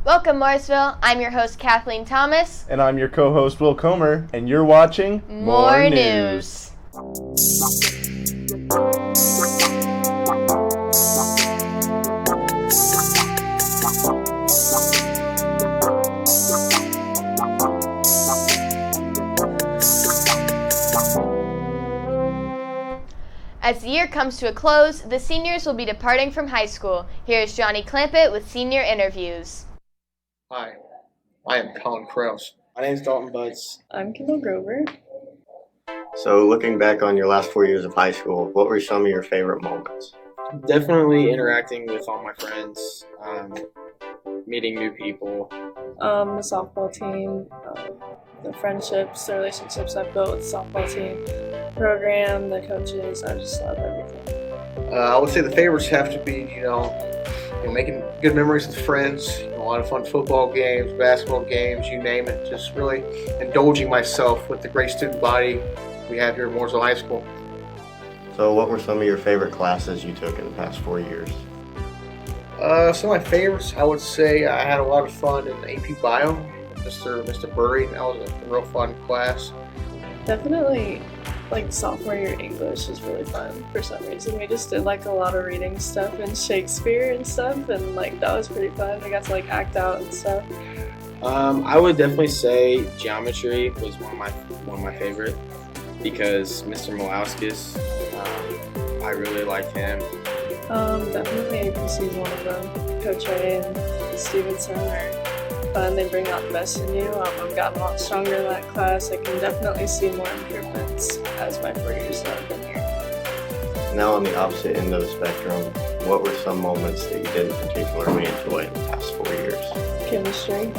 Welcome, Morrisville. I'm your host, Kathleen Thomas. And I'm your co-host, Will Comer, and you're watching More News. As the year comes to a close, the seniors will be departing from high school. Here's Johnny Clampett with senior interviews. Hi, I am Colin Krause. My name is Dalton Butts. I'm Kendall Grover. So looking back on your last 4 years of high school, what were some of your favorite moments? Definitely interacting with all my friends, meeting new people. The softball team, the friendships, the relationships I've built with the softball team, program, the coaches. I just love everything. I would say the favorites have to be, making good memories with friends, a lot of fun football games, basketball games, you name it. Just really indulging myself with the great student body we have here at Mooresville High School. So what were some of your favorite classes you took in the past 4 years? Some of my favorites, I would say I had a lot of fun in AP Bio, Mr. Burry. That was a real fun class. Definitely, sophomore year English was really fun for some reason. We just did a lot of reading stuff and Shakespeare and stuff, and that was pretty fun. We got to act out and stuff. I would definitely say geometry was one of my favorite because Mr. Malowskis, I really liked him. Definitely APC is one of them. Coach Ray and Stevenson are fun. They bring out the best in you. I've gotten a lot stronger in that class. I can definitely see more improvements as my 4 years have been here. Now on the opposite end of the spectrum, what were some moments that you didn't particularly enjoy in the past 4 years? Chemistry.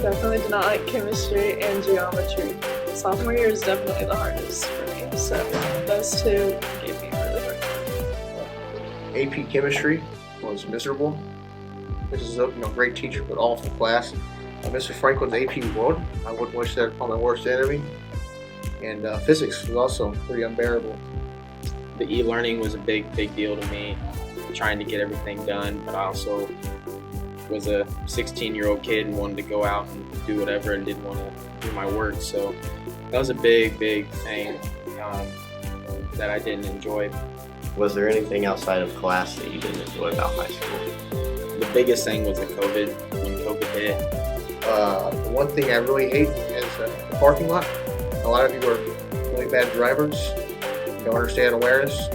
Definitely did not like chemistry and geometry. Sophomore year is definitely the hardest for me. So those two gave me a really hard time. AP Chemistry was miserable. This is a great teacher, but awful class. Mr. Franklin's AP World, I wouldn't wish that upon my worst enemy. And Physics was also pretty unbearable. The e-learning was a big deal to me, trying to get everything done, but I also was a 16-year-old kid and wanted to go out and do whatever and didn't want to do my work. So that was a big thing that I didn't enjoy. Was there anything outside of class that you didn't enjoy about high school? The biggest thing was when COVID hit. The one thing I really hate is the parking lot. A lot of you are really bad drivers. Don't understand awareness.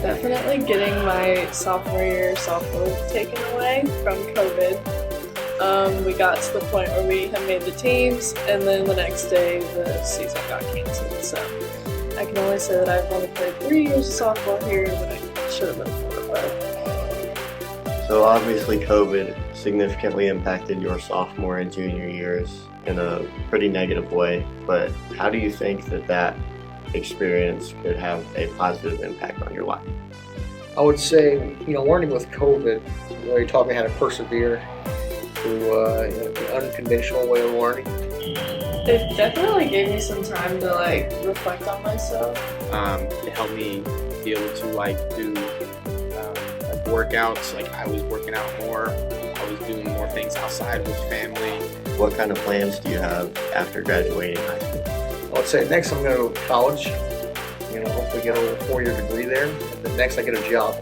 Definitely getting my sophomore year softball taken away from COVID. We got to the point where we had made the teams, and then the next day the season got canceled. So I can only say that I've only played 3 years of softball here, but I should have been 4 or 5. So obviously COVID significantly impacted your sophomore and junior years in a pretty negative way, but how do you think that experience could have a positive impact on your life? I would say, learning with COVID, really taught me how to persevere through the unconventional way of learning. It definitely gave me some time to reflect on myself. It helped me be able to do workouts. I was working out more. I was doing more things outside with family. What kind of plans do you have after graduating high school? I would say next I'm going to go to college. Hopefully get a 4-year degree there. And then next I get a job.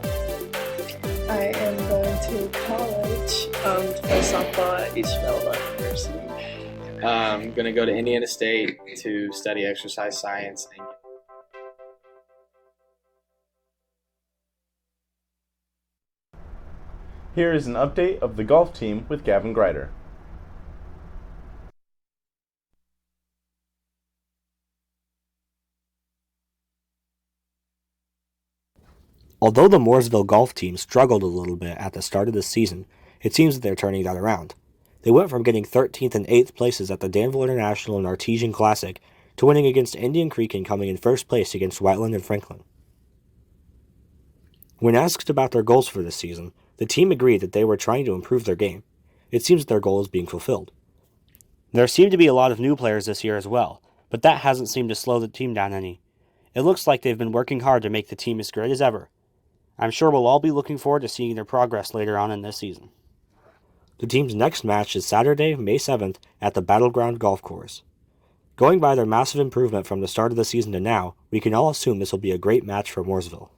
I am going to college to play softball at East Alabama University. I'm going to go to Indiana State to study exercise science. Here is an update of the golf team with Gavin Greider. Although the Mooresville golf team struggled a little bit at the start of the season, it seems that they're turning that around. They went from getting 13th and 8th places at the Danville International and Artesian Classic to winning against Indian Creek and coming in first place against Whiteland and Franklin. When asked about their goals for this season, the team agreed that they were trying to improve their game. It seems that their goal is being fulfilled. There seem to be a lot of new players this year as well, but that hasn't seemed to slow the team down any. It looks like they've been working hard to make the team as great as ever. I'm sure we'll all be looking forward to seeing their progress later on in this season. The team's next match is Saturday, May 7th at the Battleground Golf Course. Going by their massive improvement from the start of the season to now, we can all assume this will be a great match for Mooresville.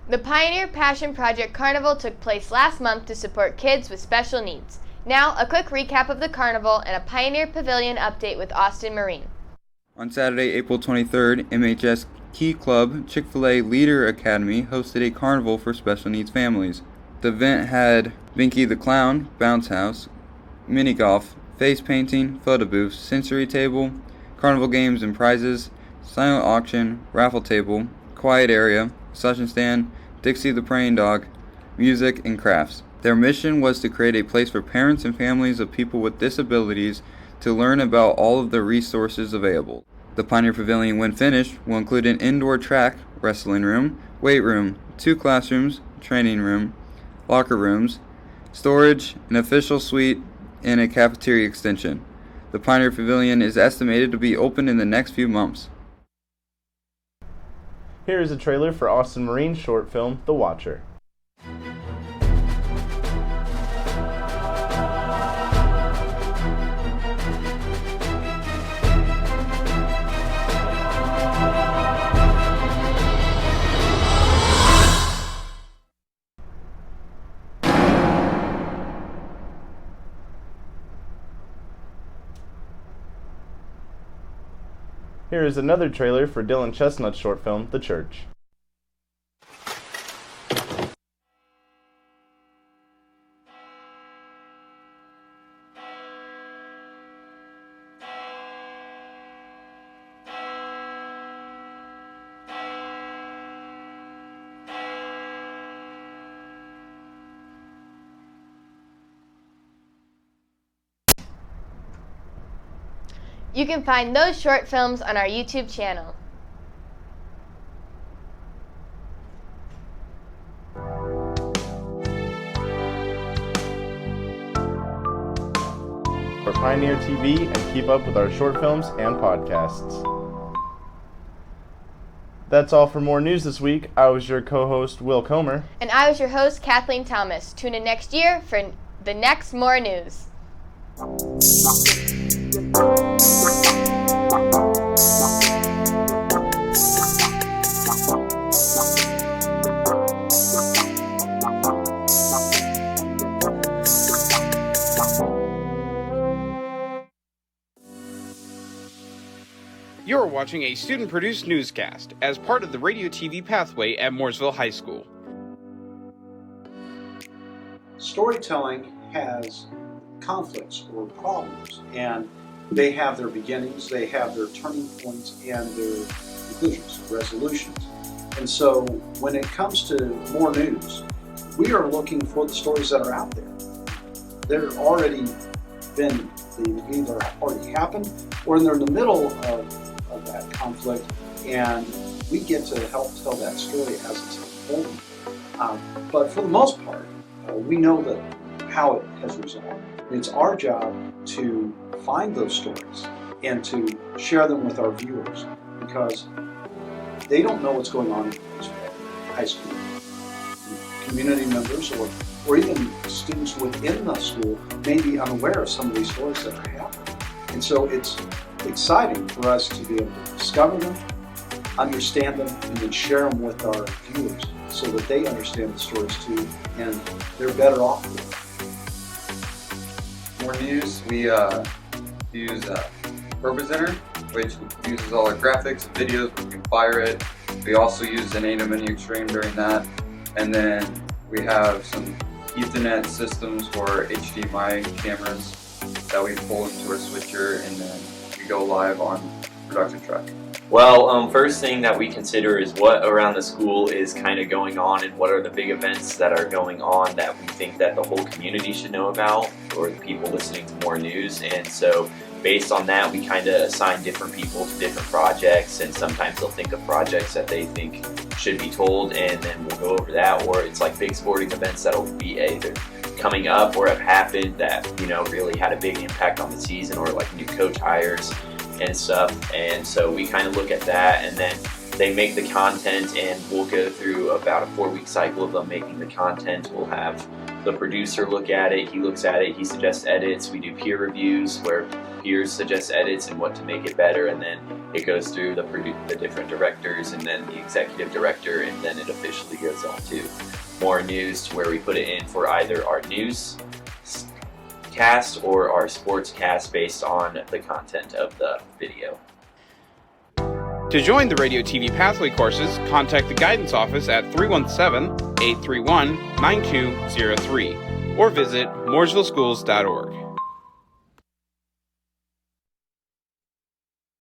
The Pioneer Passion Project Carnival took place last month to support kids with special needs. Now, a quick recap of the carnival and a Pioneer Pavilion update with Austin Marine. On Saturday, April 23rd, MHS Key Club Chick-fil-A Leader Academy hosted a carnival for special needs families. The event had Vinky the Clown, bounce house, mini golf, face painting, photo booth, sensory table, carnival games and prizes, silent auction, raffle table, quiet area, concession stand, Dixie the Praying Dog, music, and crafts. Their mission was to create a place for parents and families of people with disabilities to learn about all of the resources available. The Pioneer Pavilion, when finished, will include an indoor track, wrestling room, weight room, 2 classrooms, training room, locker rooms, storage, an official suite, and a cafeteria extension. The Pioneer Pavilion is estimated to be open in the next few months. Here is a trailer for Austin Marine's short film, The Watcher. Here is another trailer for Dylan Chestnut's short film, The Church. You can find those short films on our YouTube channel. For Pioneer TV and keep up with our short films and podcasts. That's all for more news this week. I was your co-host, Will Comer. And I was your host, Kathleen Thomas. Tune in next year for the next more news. You're watching a student-produced newscast as part of the radio TV pathway at Mooresville High School. Storytelling has conflicts or problems, and they have their beginnings, they have their turning points, and their conclusions, resolutions. And so when it comes to more news, we are looking for the stories that are out there. They're already been, they either already happened or they're in the middle of that conflict, and we get to help tell that story as it's unfolding. But for the most part, we know that how it has resolved. It's our job to find those stories and to share them with our viewers, because they don't know what's going on in high school. Community members or even students within the school may be unaware of some of these stories that are happening. And so it's exciting for us to be able to discover them, understand them, and then share them with our viewers so that they understand the stories too, and they're better off with it. More news, we use PurpoZenner, which uses all our graphics and videos. We can fire it. We also use an AIDA Mini Extreme during that. And then we have some Ethernet systems for HDMI cameras that we pull into our switcher, and then we go live on production track. Well, first thing that we consider is what around the school is kind of going on, and what are the big events that are going on that we think that the whole community should know about, or the people listening to more news. And so based on that, we kind of assign different people to different projects, and sometimes they'll think of projects that they think should be told, and then we'll go over that. Or it's like big sporting events that'll be either coming up or have happened that, you know, really had a big impact on the season, or like new coach hires and stuff. And so we kind of look at that, and then they make the content, and we'll go through about a 4-week cycle of them making the content. We'll have the producer look at it, he looks at it, he suggests edits. We do peer reviews where peers suggest edits and what to make it better, and then it goes through the different directors and then the executive director, and then it officially goes on to more news, to where we put it in for either our news cast or our sports cast based on the content of the video. To join the Radio TV Pathway courses, contact the guidance office at 317-831-9203 or visit mooresvilleschools.org.